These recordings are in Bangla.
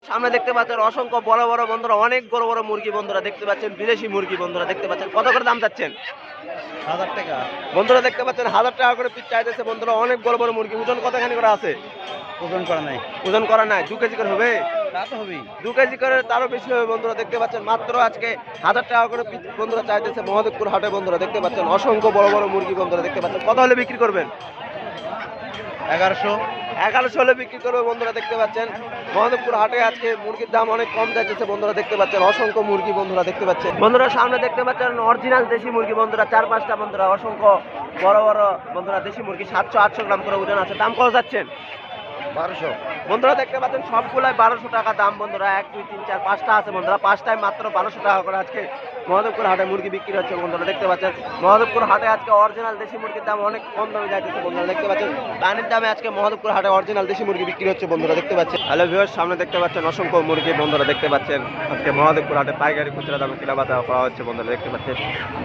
সামনে দেখতে পাচ্ছেন অসংখ্য বড় বড় বন্ধুরা, অনেক বড় বড় মুরগি বন্ধুরা দেখতে পাচ্ছেন, বিদেশি মুরগি বন্ধুরা দেখতে পাচ্ছেন। কত করে দাম চাচ্ছেন? 1000 টাকা। বন্ধুরা দেখতে পাচ্ছেন 1000 টাকা করে পিস চাইতেছে বন্ধুরা। অনেক বড় বড় মুরগি। ওজন কতখানি করে আছে? ওজন করা নাই। ওজন করা নাই। 2 কেজি করে হবে? তা তো হবেই। 2 কেজি করে তারও বেশি হবে বন্ধুরা দেখতে পাচ্ছেন। মাত্র আজকে 1000 টাকা করে পিস বন্ধুরা চাইতেছে মহাদেবপুর হাটে বন্ধুরা দেখতে পাচ্ছেন। অসংখ্য বড় বড় মুরগি বন্ধুরা দেখতে পাচ্ছেন। কত হলে বিক্রি করবেন? 1100। 1100 হলে বিক্রি করবে বন্ধুরা দেখতে পাচ্ছেন। মহাদেবপুর হাটে আজকে মুরগির দাম অনেক কম যাচ্ছে বন্ধুরা দেখতে পাচ্ছেন। অসংখ্য মুরগি বন্ধুরা দেখতে পাচ্ছেন। বন্ধুরা সামনে দেখতে পাচ্ছেন অরিজিনাল দেশি মুরগি বন্ধুরা, 4-5টা বন্ধুরা, অসংখ্য বড় বড় বন্ধুরা দেশি মুরগি, 700-800 গ্রাম করে ওজন আছে। দাম কত যাচ্ছেন? 1200। বন্ধুরা দেখতে পাচ্ছেন সবগুলাই 1200 টাকা দাম বন্ধুরা। 1 2 3 4 5টা আছে বন্ধুরা, 5টায় মাত্র 1200 টাকা করে আজকে মহাদেবপুর হাটে মুরগি বিক্রি হচ্ছে বন্ধুরা দেখতে পাচ্ছেন। মহাদেবপুর হাটে আজকে অরিজিনাল দেশি মুরগির দাম অনেক কম দামে যাইতেছে বন্ধুরা দেখতে পাচ্ছেন। পানির দামে আজকে মহাদেবপুর হাটে অরিজিনাল দেশি মুরগি বিক্রি হচ্ছে বন্ধুরা দেখতে পাচ্ছেন। হ্যালো ভিউয়ার্স, সামনে দেখতে পাচ্ছেন অসংখ্য মুরগি বন্ধুরা দেখতে পাচ্ছেন। আজকে মহাদেবপুর হাটে পাইকারি খুচরা দামে কেনাবেচা করা হচ্ছে বন্ধুরা দেখতে পাচ্ছেন।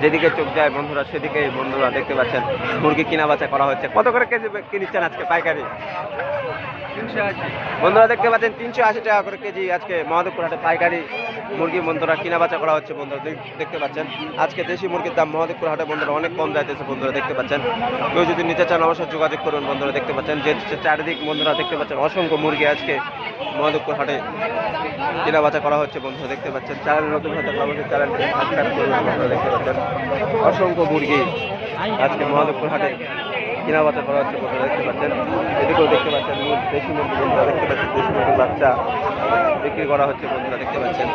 যেদিকে চোখ যায় বন্ধুরা সেদিকেই বন্ধুরা দেখতে পাচ্ছেন মুরগি কেনাবেচা করা হচ্ছে। কত করে কেজি কিনছেন আজকে পাইকারি? 380। বন্ধুরা দেখতে পাচ্ছেন 380 টাকা করে কেজি আজকে মহাদেবপুর হাটে পাইকারি মুরগি বন্ধুরা কিনা বেচা করা হচ্ছে বন্ধুরা দেখতে পাচ্ছেন। আজকে দেশি মুরগির দাম মহাদেবপুর হাটে বন্ধুরা অনেক কম যাইতেছে বন্ধুরা দেখতে পাচ্ছেন। কেউ যদি নিতে চান অবশ্যই যোগাযোগ করুন বন্ধুরা দেখতে পাচ্ছেন। যে চারিদিক বন্ধুরা দেখতে পাচ্ছেন অসংখ্য মুরগি আজকে মহাদেবপুর হাটে কেনা বেচা করা হচ্ছে বন্ধুরা দেখতে পাচ্ছেন। চ্যানেল নতুন হতে অবশ্যই চ্যানেলটি সাবস্ক্রাইব করুন বন্ধুরা দেখতে পাচ্ছেন। অসংখ্য মুরগি আজকে মহাদেবপুর হাটে কেনা বেচা করা হচ্ছে বন্ধুরা দেখতে পাচ্ছেন। এদিকেও দেখতে পাচ্ছেন দেশি মুরগি বন্ধুরা দেখতে পাচ্ছেন, দেশি মুরগির বাচ্চা বিক্রি করা হচ্ছে বন্ধুরা দেখতে পাচ্ছেন।